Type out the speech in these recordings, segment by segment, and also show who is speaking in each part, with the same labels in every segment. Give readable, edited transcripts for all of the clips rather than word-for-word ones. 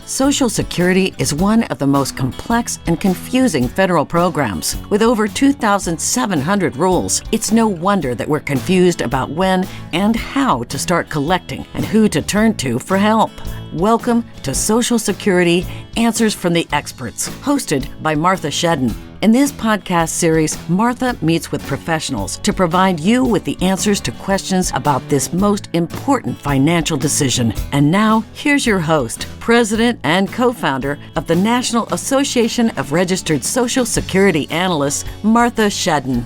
Speaker 1: Social Security is one of the most complex and confusing federal programs. With over 2,700 rules, it's no wonder that we're confused about when and how to start collecting and who to turn to for help. Welcome to Social Security Answers from the Experts, hosted by Martha Shedden. In this podcast series, Martha meets with professionals to provide you with the answers to questions about this most important financial decision. And now, here's your host, President and co-founder of the National Association of Registered Social Security Analysts, Martha Shedden.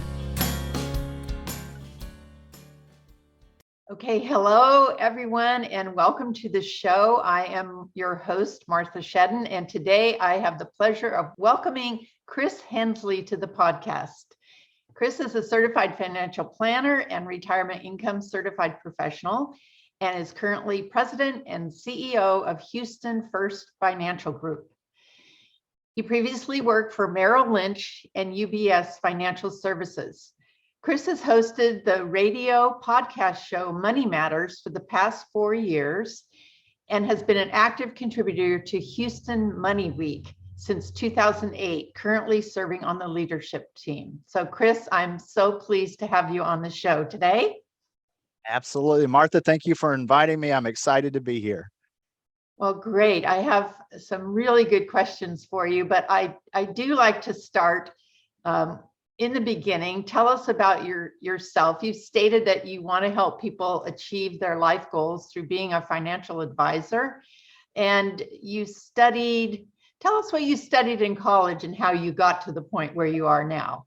Speaker 2: Okay, hello everyone, and welcome to the show. I am your host, Martha Shedden, and today I have the pleasure of welcoming Chris Hensley to the podcast. Chris is a certified financial planner and retirement income certified professional, and is currently president and CEO of Houston First Financial Group. He previously worked for Merrill Lynch and UBS Financial Services. Chris has hosted the radio podcast show Money Matters for the past 4 years and has been an active contributor to Houston Money Week since 2008, currently serving on the leadership team. So Chris, I'm so pleased to have you on the show today.
Speaker 3: Absolutely. Martha, thank you for inviting me. I'm excited to be here.
Speaker 2: Well, great. I have some really good questions for you, but I do like to start in the beginning. Tell us about yourself. You've stated that you want to help people achieve their life goals through being a financial advisor. And tell us what you studied in college and how you got to the point where you are now.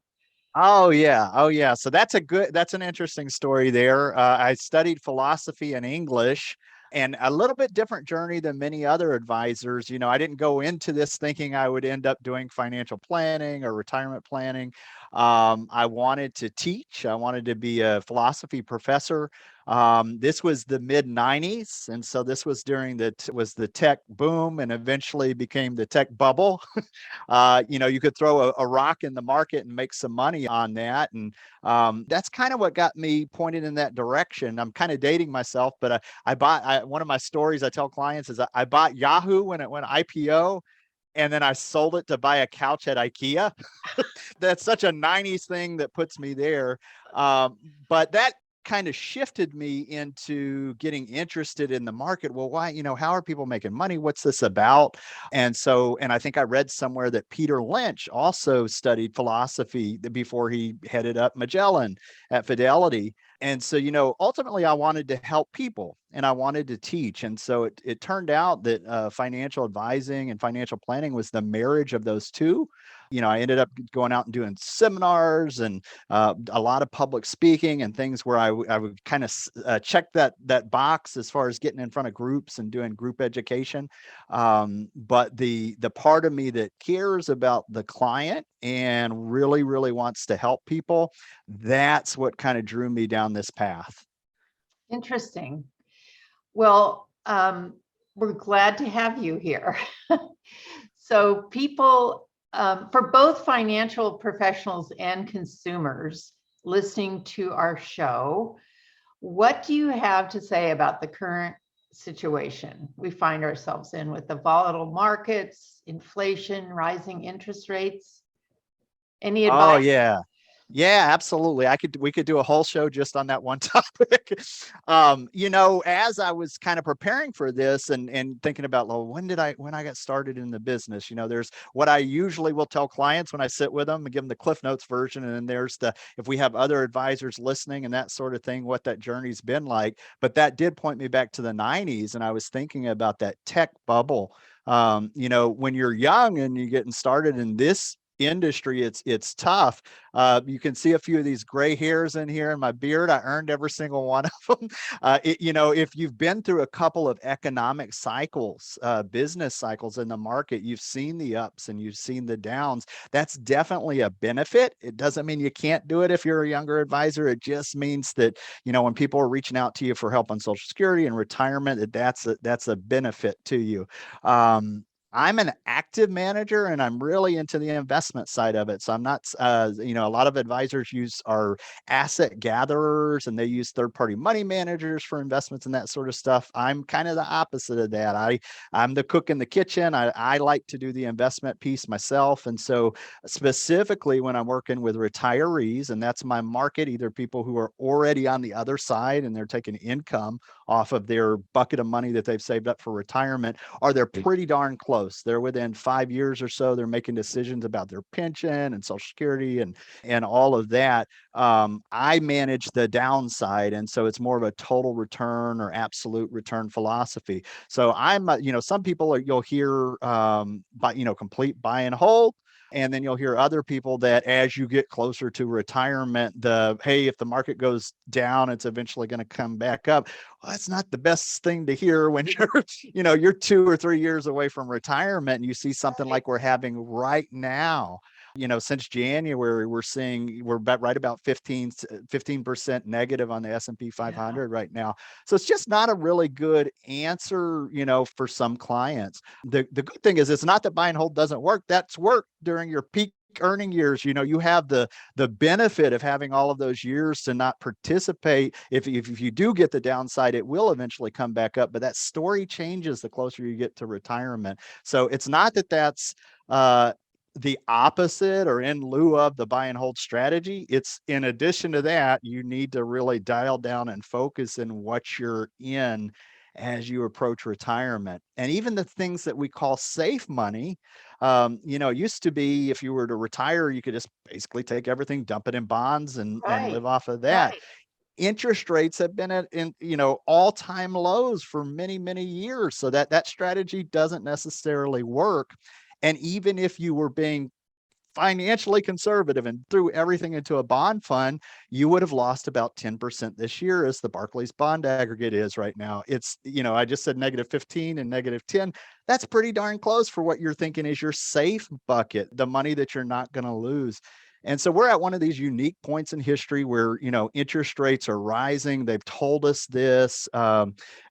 Speaker 3: Oh yeah. So that's an interesting story there. I studied philosophy and English, and a little bit different journey than many other advisors. You know, I didn't go into this thinking I would end up doing financial planning or retirement planning. I wanted to teach. I wanted to be a philosophy professor. This was the mid 90s. And so this was during the tech boom, and eventually became the tech bubble. You could throw a rock in the market and make some money on that. And that's kind of what got me pointed in that direction. I'm kind of dating myself, but one of my stories I tell clients is I bought Yahoo when it went IPO. And then I sold it to buy a couch at IKEA. That's such a 90s thing that puts me there. But that kind of shifted me into getting interested in the market. Well, why, how are people making money? What's this about? And I think I read somewhere that Peter Lynch also studied philosophy before he headed up Magellan at Fidelity. And so, ultimately I wanted to help people and I wanted to teach. And so it turned out that financial advising and financial planning was the marriage of those two. I ended up going out and doing seminars and a lot of public speaking and things where I would kind of check that box as far as getting in front of groups and doing group education. But the part of me that cares about the client and really, really wants to help people, that's what kind of drew me down this path.
Speaker 2: Interesting. Well, we're glad to have you here. So people, for both financial professionals and consumers listening to our show, what do you have to say about the current situation we find ourselves in with the volatile markets, inflation, rising interest rates? Any advice?
Speaker 3: Oh yeah. Yeah, absolutely. We could do a whole show just on that one topic. As I was kind of preparing for this and thinking about, well, when I got started in the business, there's what I usually will tell clients when I sit with them and give them the Cliff Notes version. And then there's if we have other advisors listening and that sort of thing, what that journey's been like. But that did point me back to the 90s. And I was thinking about that tech bubble. When you're young and you're getting started in this industry, it's tough. You can see a few of these gray hairs in here in my beard. I earned every single one of them. If you've been through a couple of economic cycles, business cycles in the market, you've seen the ups and you've seen the downs. That's definitely a benefit. It doesn't mean you can't do it if you're a younger advisor. It just means that, when people are reaching out to you for help on Social Security and retirement, that's a benefit to you. I'm an active manager and I'm really into the investment side of it. So I'm not, a lot of advisors are asset gatherers and they use third-party money managers for investments and that sort of stuff. I'm kind of the opposite of that. I'm the cook in the kitchen. I like to do the investment piece myself. And so specifically when I'm working with retirees, and that's my market, either people who are already on the other side and they're taking income off of their bucket of money that they've saved up for retirement, or they're pretty darn close. They're within 5 years or so. They're making decisions about their pension and Social Security and all of that. I manage the downside, and so it's more of a total return or absolute return philosophy. So some people you'll hear complete buy and hold. And then you'll hear other people that as you get closer to retirement, hey, if the market goes down, it's eventually going to come back up. Well, that's not the best thing to hear when you're 2 or 3 years away from retirement and you see something like we're having right now. Since January, we're right about 15% negative on the S&P 500 right now. So it's just not a really good answer, for some clients. The good thing is it's not that buy and hold doesn't work. That's worked during your peak earning years. You have the benefit of having all of those years to not participate. If you do get the downside, it will eventually come back up, but that story changes the closer you get to retirement. So it's not that that's the opposite or in lieu of the buy and hold strategy. It's in addition to that, you need to really dial down and focus in what you're in as you approach retirement. And even the things that we call safe money, it used to be if you were to retire, you could just basically take everything, dump it in bonds and live off of that. Interest rates have been at all-time lows for many, many years. So that strategy doesn't necessarily work. And even if you were being financially conservative and threw everything into a bond fund, you would have lost about 10% this year, as the Barclays bond aggregate is right now. It's, I just said -15 and -10. That's pretty darn close for what you're thinking is your safe bucket, the money that you're not going to lose. And so we're at one of these unique points in history where, interest rates are rising. They've told us this.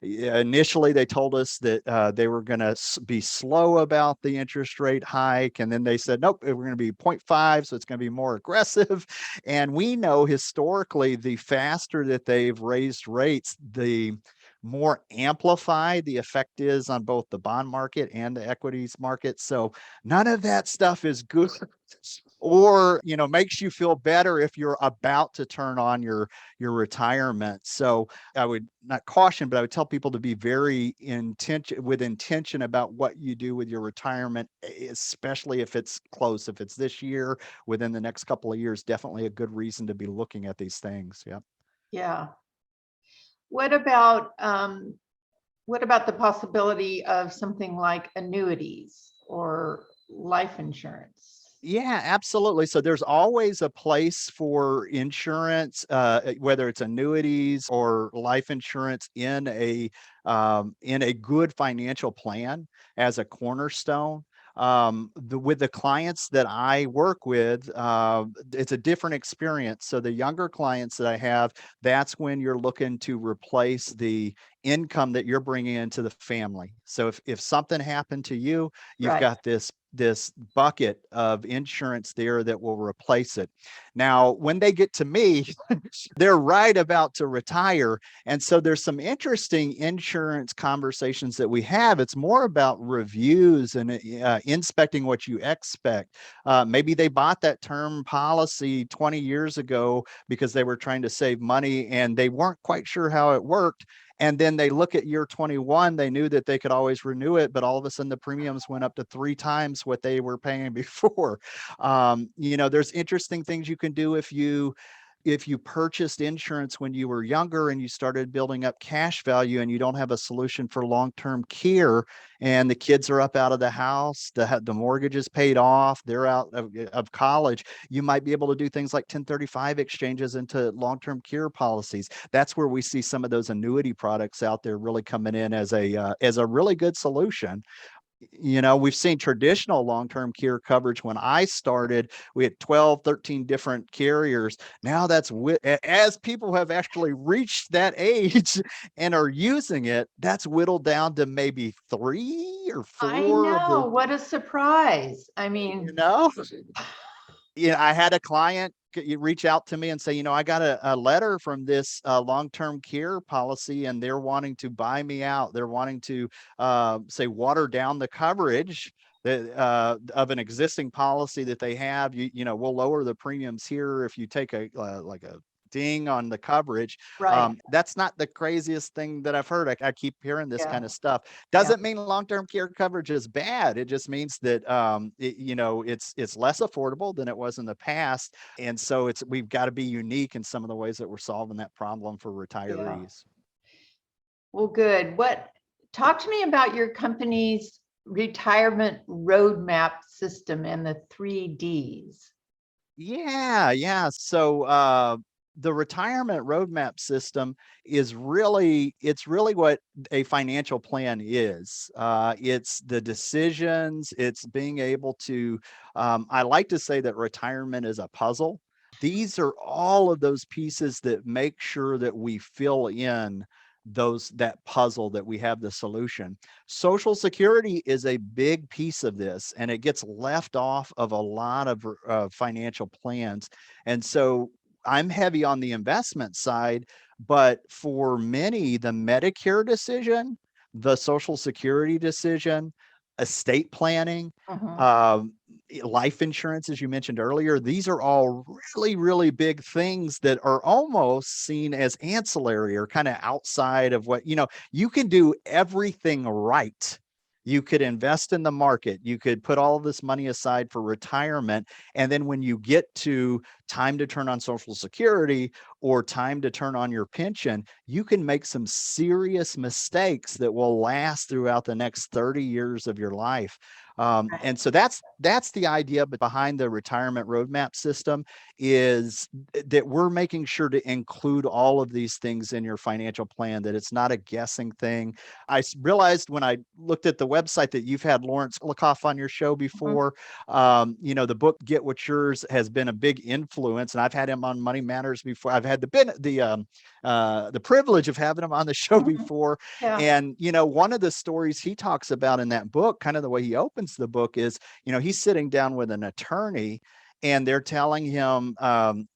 Speaker 3: Initially, they told us that they were going to be slow about the interest rate hike. And then they said, nope, we're going to be 0.5. So it's going to be more aggressive. And we know historically, the faster that they've raised rates, the more amplified the effect is on both the bond market and the equities market. So none of that stuff is good or makes you feel better if you're about to turn on your retirement. So I would not caution, but I would tell people to be very intention about what you do with your retirement, especially if it's close. If it's this year, within the next couple of years, definitely a good reason to be looking at these things.
Speaker 2: Yeah. What about the possibility of something like annuities or life insurance?
Speaker 3: Yeah, absolutely. So there's always a place for insurance, whether it's annuities or life insurance in a good financial plan as a cornerstone. With the clients that I work with, it's a different experience. So the younger clients that I have, that's when you're looking to replace the income that you're bringing into the family. So if something happened to you, you've got this bucket of insurance there that will replace it. Now, when they get to me, they're right about to retire. And so there's some interesting insurance conversations that we have. It's more about reviews and inspecting what you expect. Maybe they bought that term policy 20 years ago because they were trying to save money and they weren't quite sure how it worked. And then they look at year 21, they knew that they could always renew it, but all of a sudden the premiums went up to 3 times what they were paying before. There's interesting things you can do if you purchased insurance when you were younger and you started building up cash value and you don't have a solution for long-term care and the kids are up out of the house, the mortgage is paid off, they're out of college, you might be able to do things like 1035 exchanges into long-term care policies. That's where we see some of those annuity products out there really coming in as a really good solution. We've seen traditional long-term care coverage. When I started, we had 12, 13 different carriers. Now as people have actually reached that age and are using it, that's whittled down to maybe 3 or
Speaker 2: I
Speaker 3: 4 of
Speaker 2: know,
Speaker 3: the,
Speaker 2: what a surprise. I
Speaker 3: you
Speaker 2: mean,
Speaker 3: know, I had a client reach out to me and say, I got a letter from this long-term care policy, and they're wanting to buy me out. They're wanting to say water down the coverage of an existing policy that they have. We'll lower the premiums here if you take a like a ding on the coverage.
Speaker 2: right.
Speaker 3: That's not the craziest thing that I've heard. I keep hearing this
Speaker 2: Yeah.
Speaker 3: kind of stuff.
Speaker 2: Yeah.
Speaker 3: Doesn't mean long-term care coverage is bad. It just means that it's less affordable than it was in the past, and so we've got to be unique in some of the ways that we're solving that problem for
Speaker 2: Yeah.
Speaker 3: retirees.
Speaker 2: Well, good. Talk to me about your company's retirement roadmap system and the 3Ds.
Speaker 3: Yeah. So the retirement roadmap system it's really what a financial plan is. It's the decisions, it's being able to, I like to say that retirement is a puzzle. These are all of those pieces that make sure that we fill in that puzzle, that we have the solution. Social Security is a big piece of this, and it gets left off of a lot of financial plans. And so I'm heavy on the investment side, but for many, the Medicare decision, the Social Security decision, estate planning,
Speaker 2: Mhm.
Speaker 3: um, life insurance, as you mentioned earlier, these are all really, really big things that are almost seen as ancillary or kind of outside of what, you can do everything right. You could invest in the market. You could put all of this money aside for retirement. And then when you get to time to turn on Social Security or time to turn on your pension, you can make some serious mistakes that will last throughout the next 30 years of your life. And so that's the idea behind the retirement roadmap system, is that we're making sure to include all of these things in your financial plan, that it's not a guessing thing. Realized when I looked at the website that you've had Lawrence Likoff on your show
Speaker 2: Mhm.
Speaker 3: before. The book Get What's Yours has been a big influence, and I've had him on Money Matters before. I've had the privilege of having him on the show
Speaker 2: Mhm.
Speaker 3: before.
Speaker 2: Yeah.
Speaker 3: And one of the stories he talks about in that book, kind of the way he opens the book, is he's sitting down with an attorney, and they're telling him,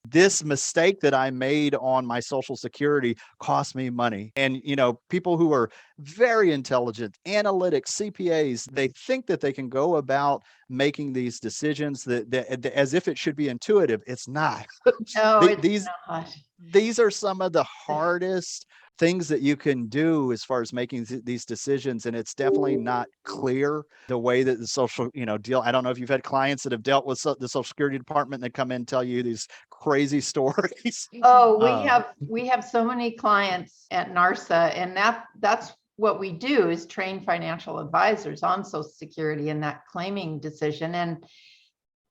Speaker 3: this mistake that I made on my Social Security cost me money. And people who are very intelligent, analytics, CPAs, they think that they can go about making these decisions that as if it should be intuitive. It's not.
Speaker 2: No,
Speaker 3: The-
Speaker 2: it's
Speaker 3: these
Speaker 2: not.
Speaker 3: these are some of the hardest things that you can do as far as making these decisions, and it's definitely not clear the way that the social deal. I don't know if you've had clients that have dealt with the Social Security Department that come in and tell you these crazy stories.
Speaker 2: Oh, we
Speaker 3: um,
Speaker 2: have we have so many clients at narssa, and that's what we do, is train financial advisors on Social Security and that claiming decision. And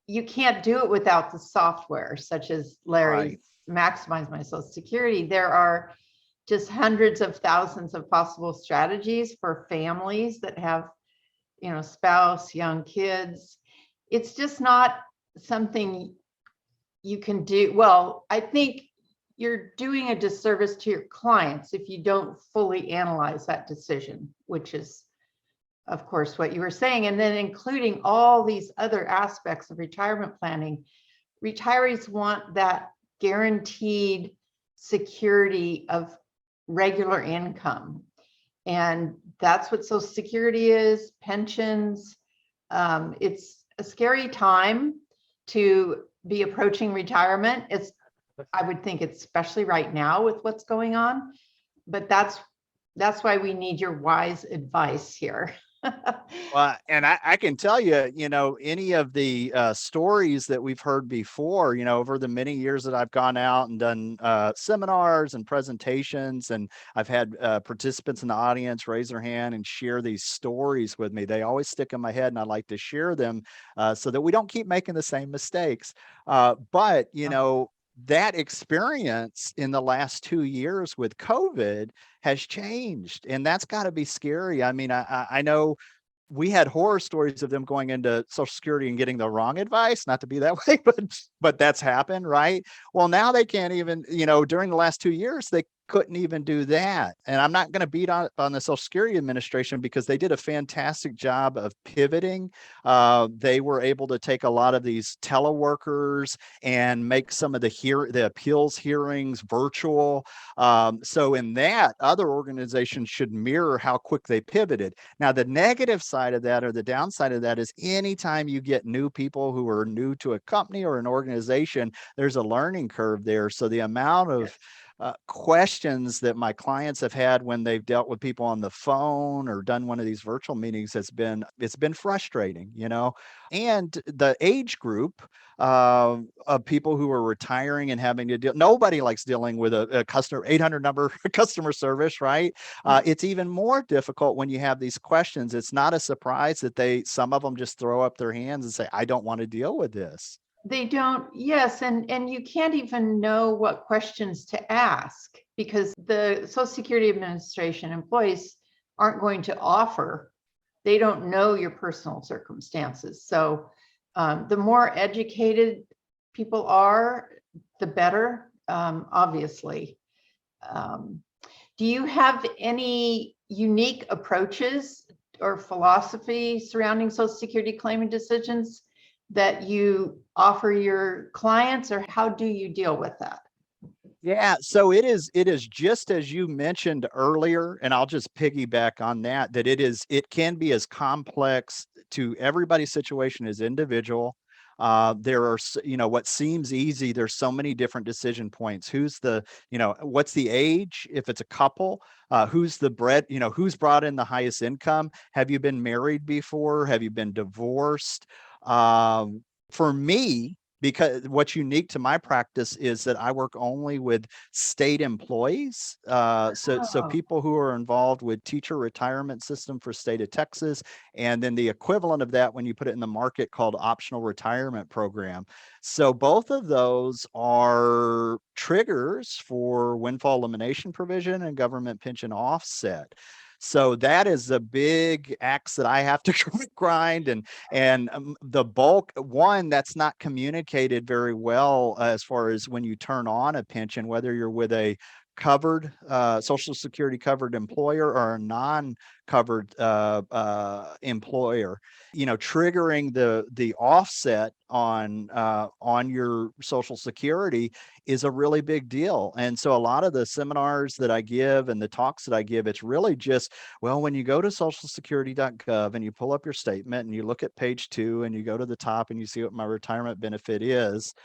Speaker 2: you can't do it without the software, such as Larry's
Speaker 3: right.
Speaker 2: Maximize My Social Security. There are just hundreds of thousands of possible strategies for families that have, spouse, young kids. It's just not something you can do. Well, I think you're doing a disservice to your clients if you don't fully analyze that decision, which is, of course, what you were saying. And then including all these other aspects of retirement planning. Retirees want that guaranteed security of regular income. And that's what Social Security is, pensions. It's a scary time to be approaching retirement. I would think, especially right now with what's going on, but that's why we need your wise advice here.
Speaker 3: Well, and I can tell you, any of the stories that we've heard before, over the many years that I've gone out and done seminars and presentations, and I've had participants in the audience raise their hand and share these stories with me. They always stick in my head, and I like to share them so that we don't keep making the same mistakes. But that experience in the last 2 years with COVID has changed, and that's got to be scary. I mean, I know we had horror stories of them going into Social Security and getting the wrong advice, not to be that way, but that's happened, right? Well, now they can't even, during the last 2 years, they couldn't even do that. And I'm not going to beat on the Social Security Administration because they did a fantastic job of pivoting. They were able to take a lot of these teleworkers and make some of the appeals hearings virtual. So in that, other organizations should mirror how quick they pivoted. Now, the negative side of that, or the downside of that, is anytime you get new people who are new to a company or an organization, there's a learning curve there. So the amount of questions that my clients have had when they've dealt with people on the phone or done one of these virtual meetings it's been frustrating, and the age group of people who are retiring and having to deal. Nobody likes dealing with a customer 800 number customer service, right? It's even more difficult when you have these questions. It's not a surprise that some of them just throw up their hands and say, I don't want to deal with this.
Speaker 2: They don't, yes, and you can't even know what questions to ask because the Social Security Administration employees aren't going to offer. They don't know your personal circumstances. So the more educated people are, the better, obviously. Do you have any unique approaches or philosophy surrounding Social Security claiming decisions that you offer your clients, or how do you deal with that?
Speaker 3: Yeah, so it is just as you mentioned earlier, and I'll just piggyback on that it can be as complex to everybody's situation as individual. There are, what seems easy, there's so many different decision points. What's the age? If it's a couple, who's who's brought in the highest income? Have you been married before? Have you been divorced? For me, because what's unique to my practice is that I work only with state employees. So
Speaker 2: Oh,
Speaker 3: people who are involved with teacher retirement system for state of Texas, and then the equivalent of that when you put it in the market called optional retirement program. So both of those are triggers for windfall elimination provision and government pension offset. So that is a big axe that I have to grind, and the bulk one that's not communicated very well as far as when you turn on a pension, whether you're with a covered Social Security covered employer or a non-covered employer, triggering the offset on your Social Security is a really big deal. And so a lot of the seminars that I give and the talks that I give, it's really just, well, when you go to socialsecurity.gov and you pull up your statement and you look at page 2 and you go to the top and you see what my retirement benefit is,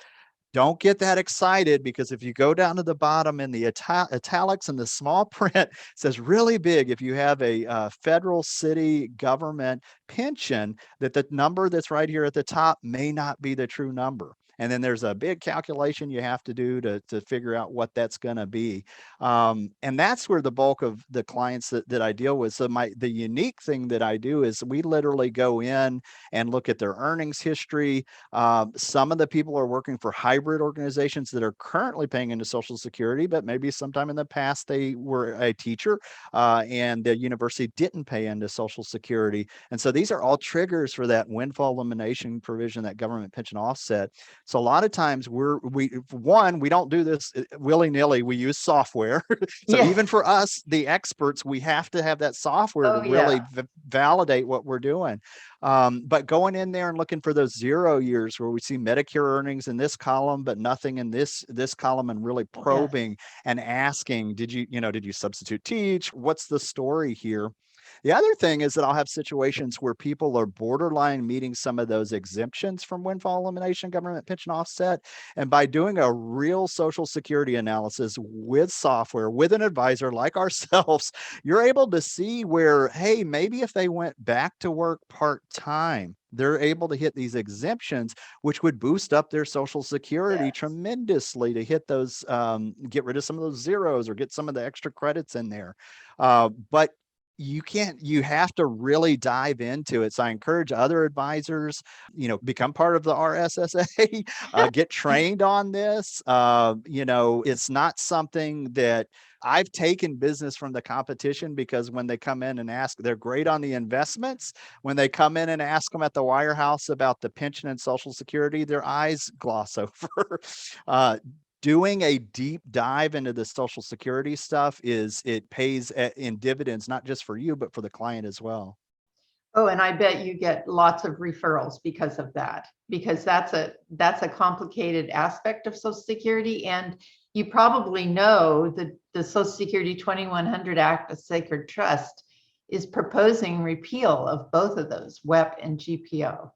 Speaker 3: don't get that excited, because if you go down to the bottom in the italics and the small print, it says really big, if you have a federal city government pension, that the number that's right here at the top may not be the true number. And then there's a big calculation you have to do to figure out what that's going to be. And that's where the bulk of the clients that I deal with. So the unique thing that I do is we literally go in and look at their earnings history. Some of the people are working for hybrid organizations that are currently paying into Social Security, but maybe sometime in the past they were a teacher and the university didn't pay into Social Security. And so these are all triggers for that windfall elimination provision, that government pension offset. So a lot of times we don't do this willy-nilly. We use software. So
Speaker 2: yeah.
Speaker 3: even for us, the experts, we have to have that software to really validate what we're doing. But going in there and looking for those 0 years where we see Medicare earnings in this column, but nothing in this column, and really probing and asking, did you substitute teach? What's the story here? The other thing is that I'll have situations where people are borderline meeting some of those exemptions from windfall elimination, government pension offset. And by doing a real Social Security analysis with software, with an advisor like ourselves, you're able to see where, hey, maybe if they went back to work part-time, they're able to hit these exemptions, which would boost up their Social Security tremendously to hit those, get rid of some of those zeros or get some of the extra credits in there. But you have to really dive into it. So I encourage other advisors, become part of the RSSA, get trained on this. It's not something that I've taken business from the competition because when they come in and ask, they're great on the investments. When they come in and ask them at the wirehouse about the pension and Social Security, their eyes gloss over. Doing a deep dive into the Social Security stuff it pays in dividends, not just for you, but for the client as well.
Speaker 2: Oh, and I bet you get lots of referrals because of that, because that's a complicated aspect of Social Security. And you probably know that the Social Security 2100 Act of Sacred Trust is proposing repeal of both of those, WEP and GPO.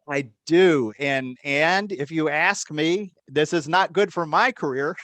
Speaker 3: I do. And if you ask me, this is not good for my career,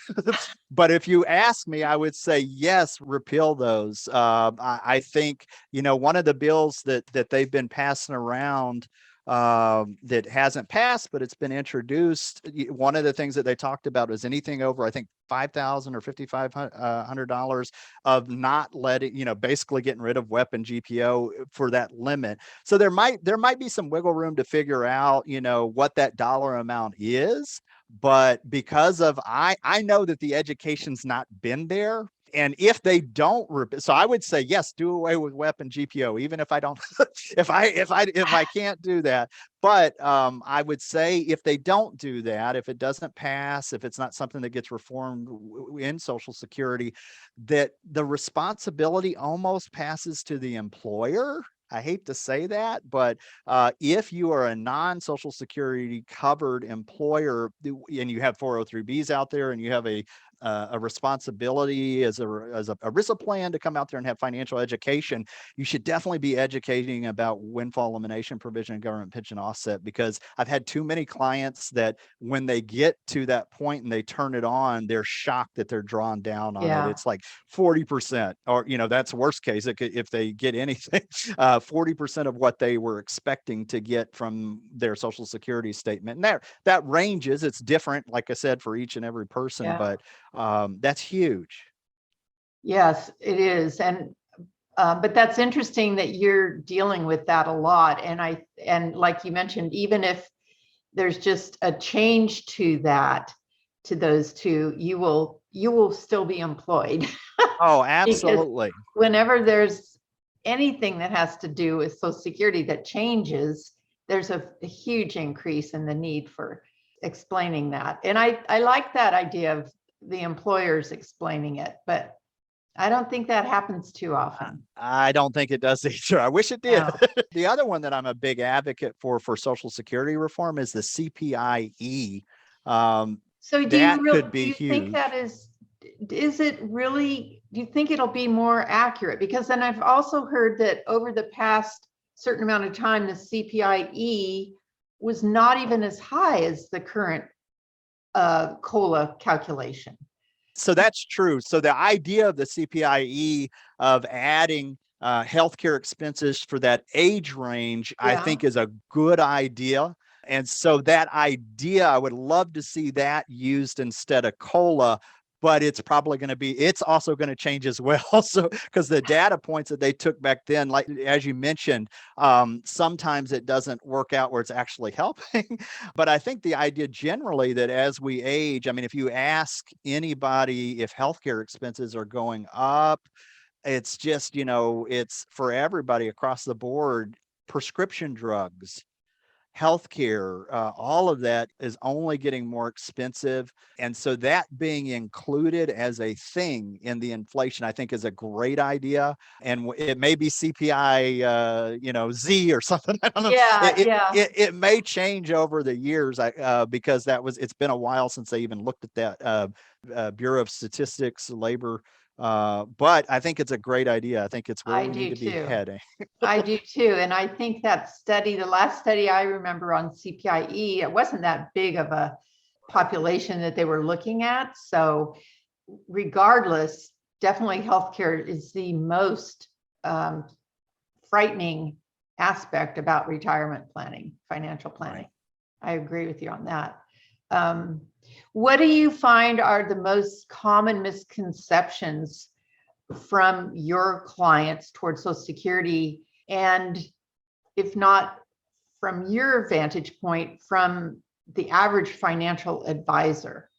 Speaker 3: but if you ask me, I would say, yes, repeal those. I think, one of the bills that they've been passing around that hasn't passed, but it's been introduced. One of the things that they talked about was anything over, I think, $5,000 or $5,500 of not letting, basically getting rid of WEP and GPO for that limit. So there might be some wiggle room to figure out, what that dollar amount is. But because of, I know that the education's not been there. And if they don't, so I would say, yes, do away with WEP and GPO, even if I don't, if I can't do that. But I would say if they don't do that, if it doesn't pass, if it's not something that gets reformed in Social Security, that the responsibility almost passes to the employer. I hate to say that, but if you are a non-Social Security covered employer and you have 403Bs out there and you have a responsibility as a RICP plan to come out there and have financial education, you should definitely be educating about windfall elimination provision and government pension offset, because I've had too many clients that when they get to that point and they turn it on, they're shocked that they're drawn down on it. It's like 40%, or, that's worst case if they get anything, 40% of what they were expecting to get from their Social Security statement. And that ranges, it's different, like I said, for each and every person, but that's huge.
Speaker 2: Yes, it is. And but that's interesting that you're dealing with that a lot. And like you mentioned, even if there's just a change to those two, you will still be employed.
Speaker 3: Oh, absolutely.
Speaker 2: Whenever there's anything that has to do with Social Security that changes, there's a huge increase in the need for explaining that. And I like that idea of the employers explaining it, but I don't think that happens too often.
Speaker 3: I don't think it does either. I wish it did.
Speaker 2: No.
Speaker 3: The other one that I'm a big advocate for Social Security reform is the CPIE.
Speaker 2: So do
Speaker 3: that
Speaker 2: you
Speaker 3: could be
Speaker 2: do you
Speaker 3: huge.
Speaker 2: think that is it really, do you think it'll be more accurate? Because then I've also heard that over the past certain amount of time, the CPIE was not even as high as the current COLA calculation.
Speaker 3: So that's true. So the idea of the CPIE of adding healthcare expenses for that age range, I think is a good idea. And so that idea, I would love to see that used instead of COLA, but it's probably going to be, it's also going to change as well. So, because the data points that they took back then, like, as you mentioned, sometimes it doesn't work out where it's actually helping. But I think the idea generally that as we age, I mean, if you ask anybody if healthcare expenses are going up, it's just, it's for everybody across the board, prescription drugs, healthcare, all of that is only getting more expensive. And so that being included as a thing in the inflation, I think is a great idea. And it may be CPI, Z or something. I don't know. It may change over the years because it's been a while since they even looked at that Bureau of Statistics, labor. But I think it's a great idea. I think it's where we need to be heading.
Speaker 2: I do too. And I think that the last study I remember on CPIE, it wasn't that big of a population that they were looking at. So regardless, definitely healthcare is the most frightening aspect about retirement planning, financial planning. Right. I agree with you on that. What do you find are the most common misconceptions from your clients towards Social Security? And if not from your vantage point, from the average financial advisor?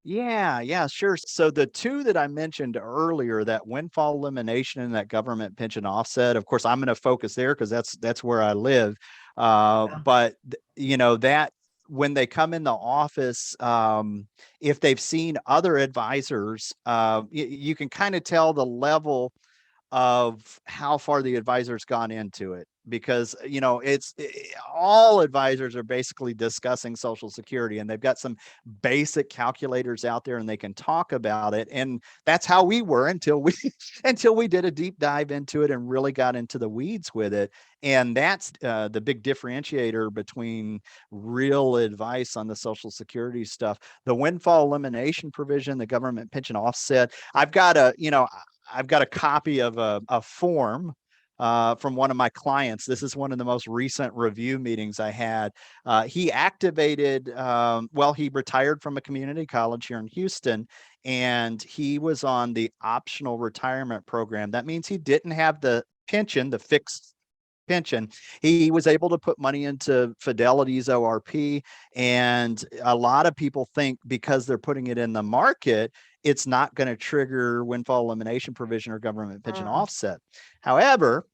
Speaker 3: Yeah, sure. So the two that I mentioned earlier, that windfall elimination and that government pension offset, of course, I'm going to focus there because that's where I live. But that when they come in the office, if they've seen other advisors, you can kind of tell the level of how far the advisor's gone into it, because all advisors are basically discussing Social Security, and they've got some basic calculators out there and they can talk about it. And that's how we were until we until we did a deep dive into it and really got into the weeds with it. And that's the big differentiator between real advice on the Social Security stuff. The windfall elimination provision, the government pension offset, I've got a copy of a form from one of my clients. This is one of the most recent review meetings I had. He activated, he retired from a community college here in Houston, and he was on the optional retirement program. That means he didn't have the pension, the fixed pension. He was able to put money into Fidelity's ORP. And a lot of people think because they're putting it in the market, it's not going to trigger windfall elimination provision or government pension offset. However,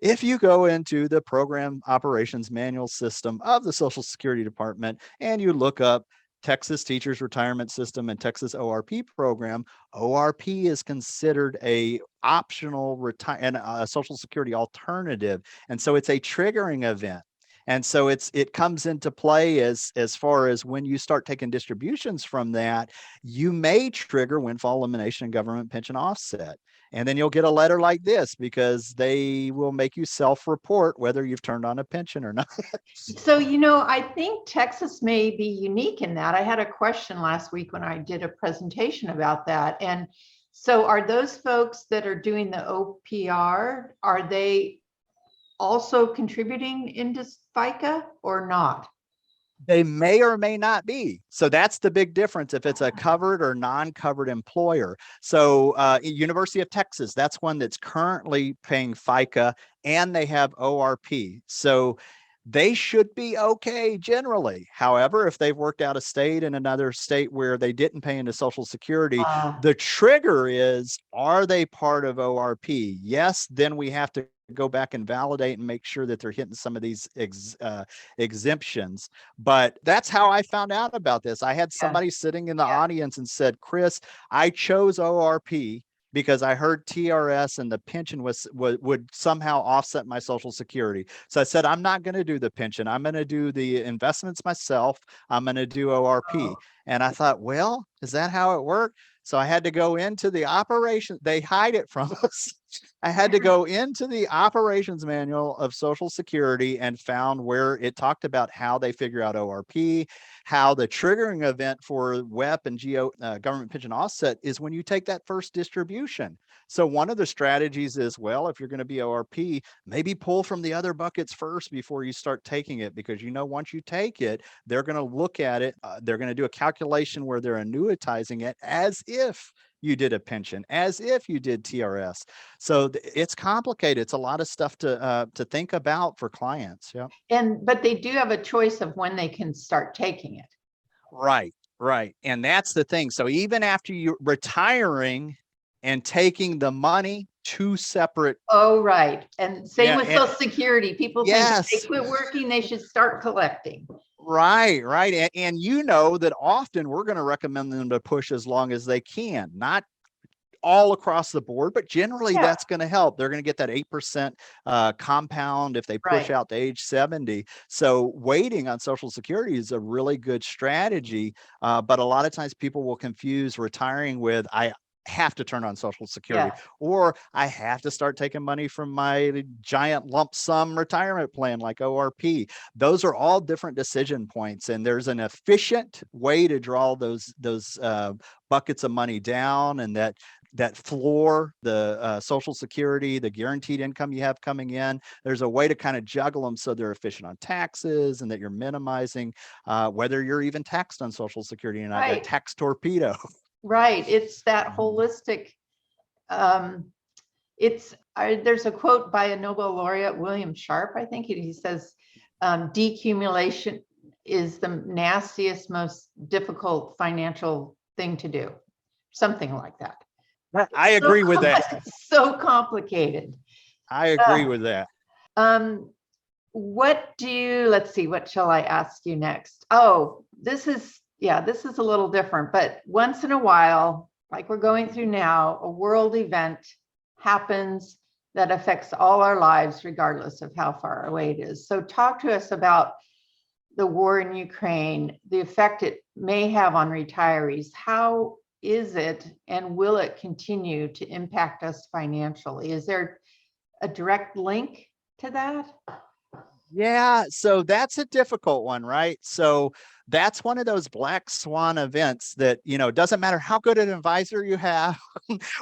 Speaker 3: if you go into the program operations manual system of the Social Security Department and you look up Texas Teachers Retirement System and Texas ORP program, ORP is considered a optional and a Social Security alternative, and so it's a triggering event. And so it comes into play as far as when you start taking distributions from that, you may trigger windfall elimination and government pension offset. And then you'll get a letter like this because they will make you self-report whether you've turned on a pension or not.
Speaker 2: So, I think Texas may be unique in that. I had a question last week when I did a presentation about that. And so are those folks that are doing the OPR, are they also contributing into FICA or not?
Speaker 3: They may or may not be. So that's the big difference if it's a covered or non-covered employer. So University of Texas, that's one that's currently paying FICA, and they have ORP. So they should be okay generally. However, if they've worked out a state in another state where they didn't pay into Social Security, the trigger is, are they part of ORP? Yes, then we have to go back and validate and make sure that they're hitting some of these exemptions. But that's how I found out about this. I had somebody sitting in the audience and said, Chris, I chose ORP because I heard TRS and the pension would somehow offset my Social Security. So I said, I'm not going to do the pension. I'm going to do the investments myself. I'm going to do ORP. And I thought, well, is that how it worked? So I had to go into the operation. They hide it from us. I had to go into the operations manual of Social Security and found where it talked about how they figure out ORP, how the triggering event for WEP and government pension offset is when you take that first distribution. So one of the strategies is, well, if you're going to be ORP, maybe pull from the other buckets first before you start taking it, because once you take it, they're going to look at it. They're going to do a calculation where they're annuitizing it as if you did a pension, as if you did TRS. So it's complicated. It's a lot of stuff to think about for clients. Yeah.
Speaker 2: But they do have a choice of when they can start taking it.
Speaker 3: Right. And that's the thing. So even after you're retiring and taking the money, two separate.
Speaker 2: Oh, right. And same with Social Security. People think if they quit working, they should start collecting.
Speaker 3: Right. And that often we're going to recommend them to push as long as they can, not all across the board, but generally that's going to help. They're going to get that 8% compound if they push out to age 70. So waiting on Social Security is a really good strategy. But a lot of times people will confuse retiring with, I have to turn on Social Security, or I have to start taking money from my giant lump sum retirement plan like ORP. Those are all different decision points, and there's an efficient way to draw those buckets of money down, and that floor, the Social Security, the guaranteed income you have coming in, there's a way to kind of juggle them so they're efficient on taxes and that you're minimizing whether you're even taxed on Social Security and not a tax torpedo.
Speaker 2: Right. It's that holistic. There's a quote by a Nobel laureate, William Sharp, I think. He says, decumulation is the nastiest, most difficult financial thing to do, something like that.
Speaker 3: I agree with that.
Speaker 2: It's so complicated.
Speaker 3: I agree with that.
Speaker 2: Let's see, what shall I ask you next? Oh, this is a little different, but once in a while, like we're going through now, a world event happens that affects all our lives, regardless of how far away it is. So talk to us about the war in Ukraine, the effect it may have on retirees. How is it, and will it continue to impact us financially? Is there a direct link to that?
Speaker 3: Yeah, so that's a difficult one, right? So that's one of those black swan events that, doesn't matter how good an advisor you have.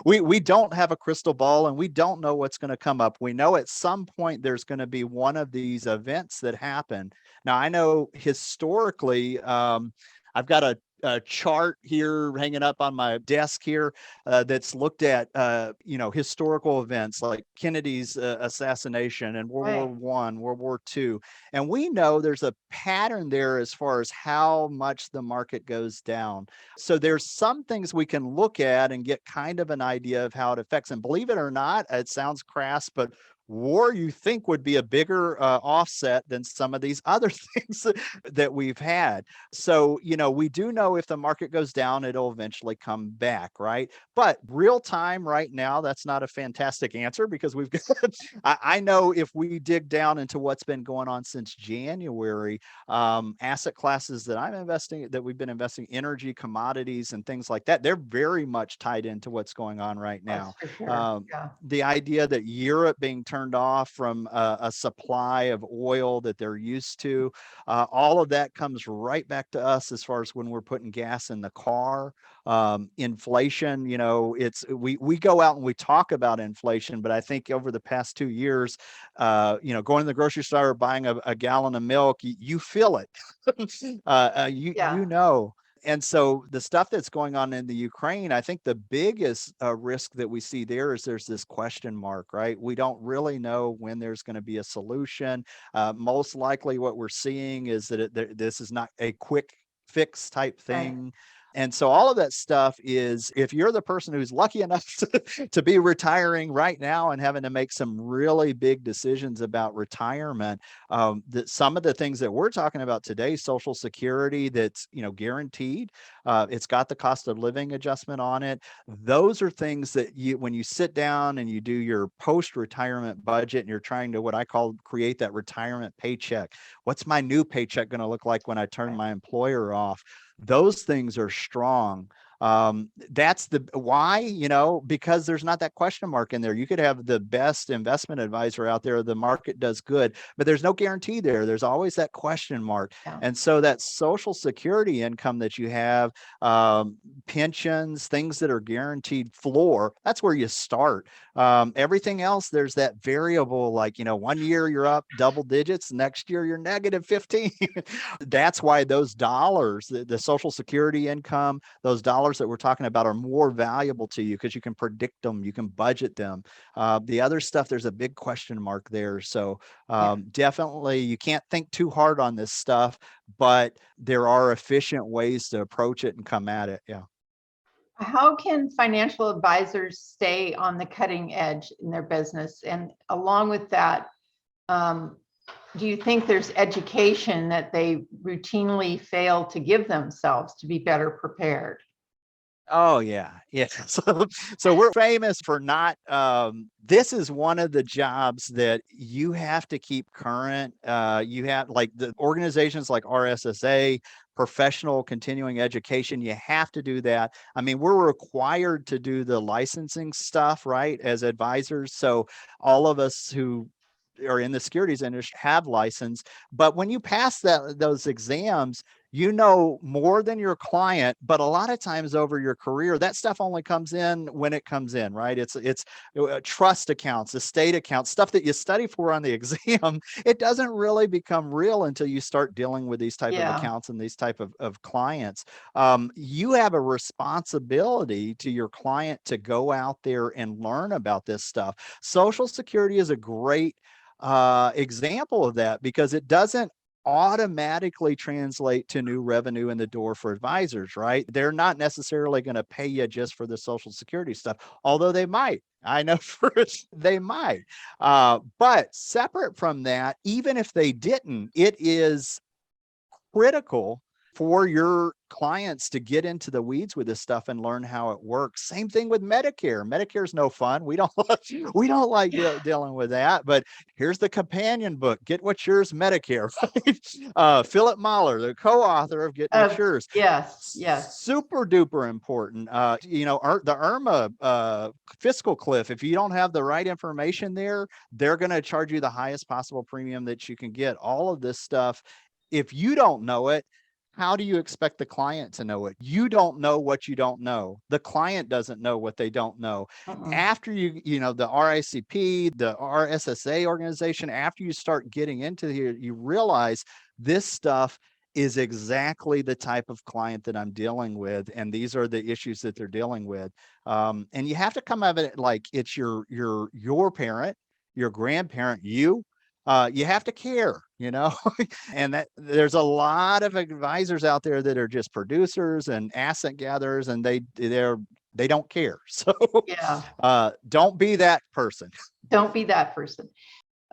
Speaker 3: we don't have a crystal ball and we don't know what's going to come up. We know at some point there's going to be one of these events that happen. Now, I know historically, I've got a chart here hanging up on my desk here that's looked at historical events like Kennedy's assassination and World War One, World War II, and we know there's a pattern there as far as how much the market goes down. So there's some things we can look at and get kind of an idea of how it affects. And believe it or not, it sounds crass, but war you think would be a bigger offset than some of these other things that we've had. So, we do know if the market goes down, it'll eventually come back, right? But real time right now, that's not a fantastic answer because we've got, I know if we dig down into what's been going on since January, asset classes that we've been investing, energy, commodities, and things like that, they're very much tied into what's going on right now.
Speaker 2: That's for sure.
Speaker 3: The idea that Europe being turned off from a supply of oil that they're used to, all of that comes right back to us as far as when we're putting gas in the car. Inflation, we go out and we talk about inflation, but I think over the past 2 years, going to the grocery store, buying a gallon of milk, you feel it. You know. And so the stuff that's going on in the Ukraine, I think the biggest risk that we see there is there's this question mark, right? We don't really know when there's going to be a solution. Most likely what we're seeing is that this is not a quick fix type thing. Right. And so all of that stuff is, if you're the person who's lucky enough to be retiring right now and having to make some really big decisions about retirement, that some of the things that we're talking about today, Social Security, that's guaranteed, it's got the cost of living adjustment on it. Those are things that when you sit down and you do your post-retirement budget and you're trying to, what I call, create that retirement paycheck. What's my new paycheck going to look like when I turn my employer off? Those things are strong. That's the why, because there's not that question mark in there. You could have the best investment advisor out there, the market does good, but there's no guarantee there. There's always that question mark. Yeah. And so that Social Security income that you have, pensions, things that are guaranteed floor, that's where you start. Everything else, there's that variable, like, 1 year you're up double digits, next year you're negative 15. That's why those dollars, the Social Security income, those dollars that we're talking about are more valuable to you because you can predict them, you can budget them. The other stuff, there's a big question mark there. So definitely you can't think too hard on this stuff, but there are efficient ways to approach it and come at it. Yeah.
Speaker 2: How can financial advisors stay on the cutting edge in their business? And along with that, do you think there's education that they routinely fail to give themselves to be better prepared?
Speaker 3: Oh yeah. So we're famous for not, this is one of the jobs that you have to keep current. You have, like, the organizations like RSSA, professional continuing education, you have to do that. I mean, we're required to do the licensing stuff, right, as advisors. So all of us who are in the securities industry have license, but when you pass those exams, more than your client, but a lot of times over your career, that stuff only comes in when it comes in, right? It's trust accounts, estate accounts, stuff that you study for on the exam. It doesn't really become real until you start dealing with these type of accounts and these type of clients. You have a responsibility to your client to go out there and learn about this stuff. Social Security is a great example of that because it doesn't automatically translate to new revenue in the door for advisors, right? They're not necessarily going to pay you just for the Social Security stuff, although they might. I know they might. But separate from that, even if they didn't, it is critical for your clients to get into the weeds with this stuff and learn how it works. Same thing with Medicare. Medicare's no fun. We don't we don't like dealing with that. But here's the companion book. Get What's Yours Medicare. Right? Philip Mahler, the co-author of Get What's Yours.
Speaker 2: Yes.
Speaker 3: Super duper important. The IRMA fiscal cliff. If you don't have the right information there, they're going to charge you the highest possible premium that you can get. All of this stuff. If you don't know it, how do you expect the client to know it? You don't know what you don't know. The client doesn't know what they don't know. After the RICP, the RSSA organization, after you start getting into here, you realize this stuff is exactly the type of client that I'm dealing with, and these are the issues that they're dealing with. And you have to come at it like it's your parent, your grandparent, you have to care, and that there's a lot of advisors out there that are just producers and asset gatherers, and they don't care. So don't be that person.
Speaker 2: Don't be that person.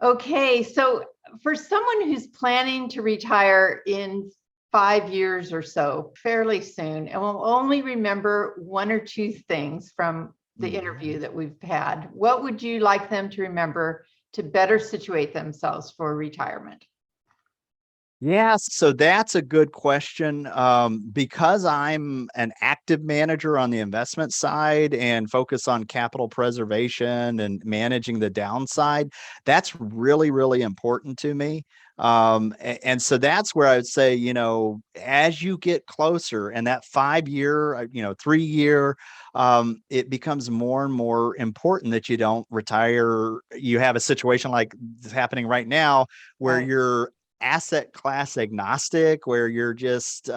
Speaker 2: Okay, so for someone who's planning to retire in 5 years or so, fairly soon, and will only remember one or two things from the interview that we've had, what would you like them to remember to better situate themselves for retirement?
Speaker 3: Yeah, so that's a good question. Because I'm an active manager on the investment side and focus on capital preservation and managing the downside, that's really, really important to me. And so that's where I would say, as you get closer and that 5 year, 3 year, it becomes more and more important that you don't retire. You have a situation like happening right now where you're asset class agnostic, where you're just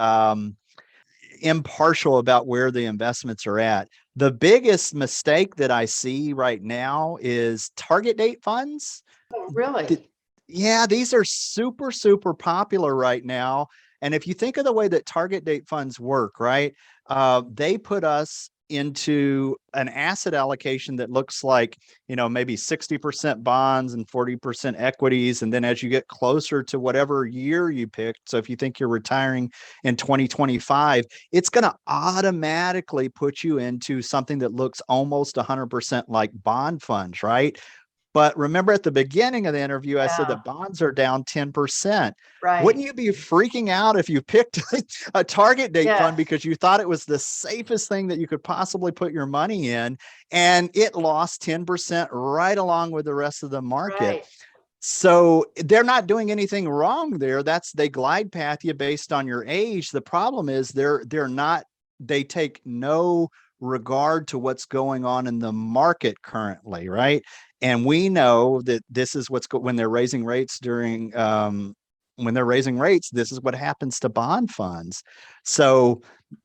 Speaker 3: impartial about where the investments are at. The biggest mistake that I see right now is target date funds.
Speaker 2: Oh, really?
Speaker 3: Yeah, these are super, super popular right now. And if you think of the way that target date funds work, right, they put us into an asset allocation that looks like, maybe 60% bonds and 40% equities. And then as you get closer to whatever year you picked, so if you think you're retiring in 2025, it's going to automatically put you into something that looks almost 100% like bond funds, right? But remember at the beginning of the interview, I said the bonds are down 10%.
Speaker 2: Right.
Speaker 3: Wouldn't you be freaking out if you picked a target date fund because you thought it was the safest thing that you could possibly put your money in, and it lost 10% right along with the rest of the market?
Speaker 2: Right.
Speaker 3: So they're not doing anything wrong there. They glide path you based on your age. The problem is they take no regard to what's going on in the market currently, right? And we know that this is when they're raising rates this is what happens to bond funds. So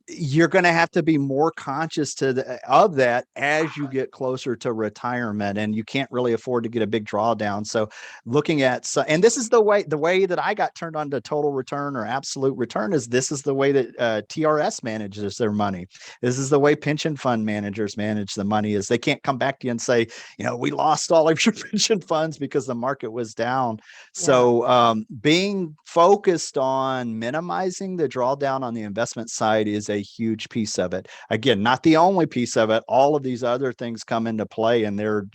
Speaker 3: you're going to have to be more conscious of that as you get closer to retirement, and you can't really afford to get a big drawdown. So looking at, and this is the way that I got turned on to total return or absolute return, is this is the way that TRS manages their money. This is the way pension fund managers manage the money, is they can't come back to you and say, we lost all of your pension funds because the market was down. So being focused on minimizing the drawdown on the investment side is a huge piece of it. Again, not the only piece of it. All of these other things come into play, and they're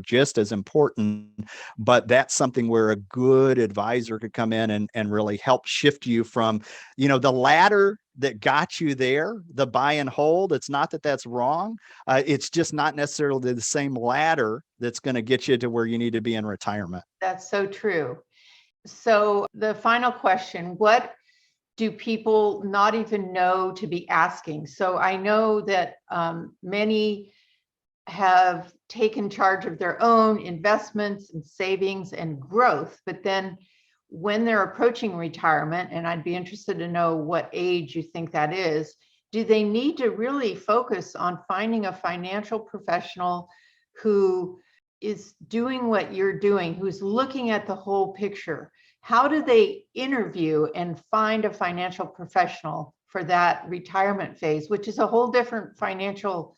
Speaker 3: just as important. But that's something where a good advisor could come in and really help shift you from the ladder that got you there, the buy and hold. It's not that that's wrong. It's just not necessarily the same ladder that's going to get you to where you need to be in retirement.
Speaker 2: That's so true. So the final question, what do people not even know to be asking? So I know that many have taken charge of their own investments and savings and growth, but then when they're approaching retirement, and I'd be interested to know what age you think that is, do they need to really focus on finding a financial professional who is doing what you're doing, who's looking at the whole picture, how do they interview and find a financial professional for that retirement phase, which is a whole different financial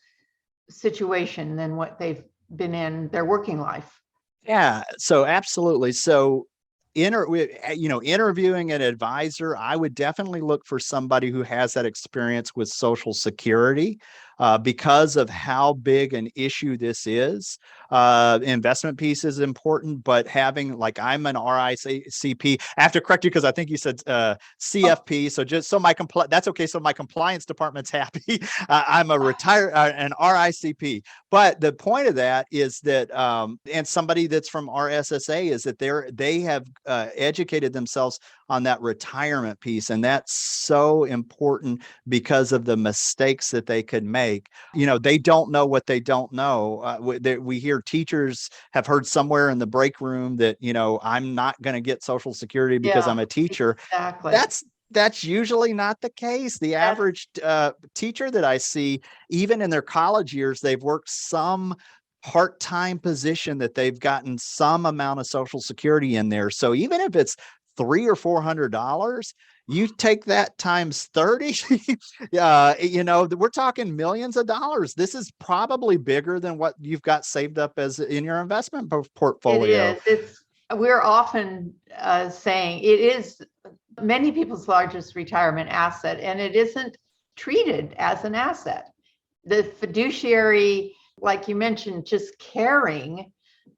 Speaker 2: situation than what they've been in their working life?
Speaker 3: Yeah, so absolutely. So interviewing an advisor, I would definitely look for somebody who has that experience with Social Security, because of how big an issue this is. Investment piece is important, but having, like, I'm an RICP. I have to correct you because I think you said CFP. So just so that's okay. So my compliance department's happy. I'm an RICP. But the point of that is that, and somebody that's from RSSA, is that they have educated themselves on that retirement piece. And that's so important because of the mistakes that they could make. They don't know what they don't know. We hear teachers have heard somewhere in the break room that, I'm not going to get Social Security because I'm a teacher.
Speaker 2: Exactly.
Speaker 3: That's usually not the case. The average teacher that I see, even in their college years, they've worked some part-time position that they've gotten some amount of Social Security in there. So even if it's $300 or $400, you take that times 30, we're talking millions of dollars. This is probably bigger than what you've got saved up as in your investment portfolio.
Speaker 2: It is. We're often saying it is many people's largest retirement asset, and it isn't treated as an asset. The fiduciary, like you mentioned, just caring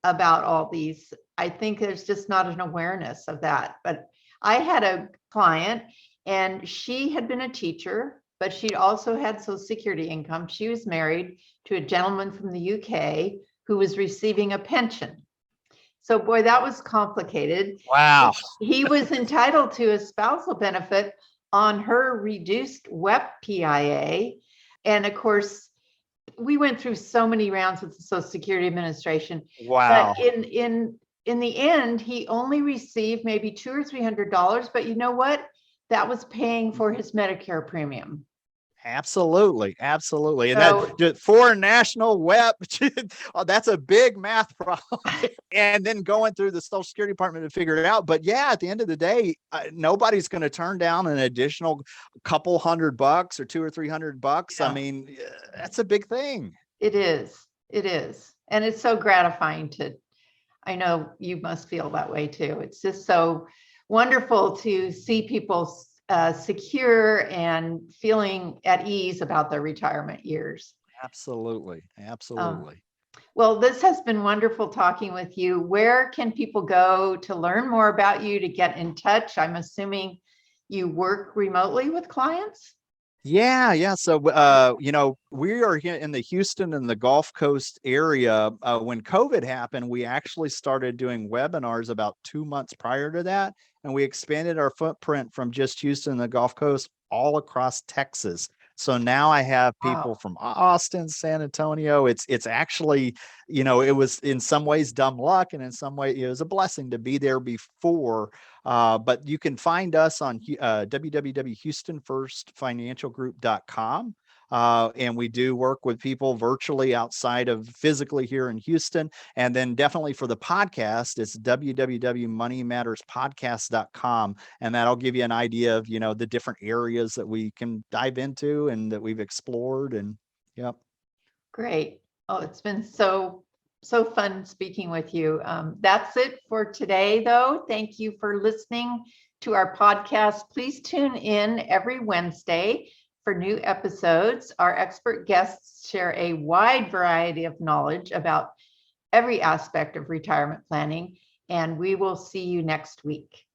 Speaker 2: about all these, I think there's just not an awareness of that. But I had a client, and she had been a teacher, but she also had Social Security income. She was married to a gentleman from the UK who was receiving a pension. So boy, that was complicated.
Speaker 3: Wow.
Speaker 2: He was entitled to a spousal benefit on her reduced WEP PIA. And of course, we went through so many rounds with the Social Security Administration.
Speaker 3: Wow.
Speaker 2: But in the end, he only received maybe $200 or $300. But you know what? That was paying for his Medicare premium.
Speaker 3: Absolutely. And that for national WEP, that's a big math problem. And then going through the Social Security Department to figure it out. But yeah, at the end of the day, nobody's going to turn down an additional couple $100 or $200 or $300. Yeah. I mean, that's a big thing.
Speaker 2: It is. And it's so gratifying I know you must feel that way too. It's just so wonderful to see people secure and feeling at ease about their retirement years.
Speaker 3: Absolutely.
Speaker 2: Well, this has been wonderful talking with you. Where can people go to learn more about you, to get in touch? I'm assuming you work remotely with clients?
Speaker 3: Yeah. So, we are here in the Houston and the Gulf Coast area. When COVID happened, we actually started doing webinars about 2 months prior to that. And we expanded our footprint from just Houston and the Gulf Coast all across Texas. So now I have people from Austin, San Antonio. It's actually, it was in some ways dumb luck, and in some way it was a blessing to be there before. But you can find us on www.houstonfirstfinancialgroup.com. And we do work with people virtually outside of physically here in Houston. And then definitely for the podcast, it's www.moneymatterspodcast.com. And that'll give you an idea of, the different areas that we can dive into and that we've explored. And yep.
Speaker 2: Great. Oh, it's been so fun speaking with you. That's it for today, though. Thank you for listening to our podcast. Please tune in every Wednesday for new episodes. Our expert guests share a wide variety of knowledge about every aspect of retirement planning, and we will see you next week.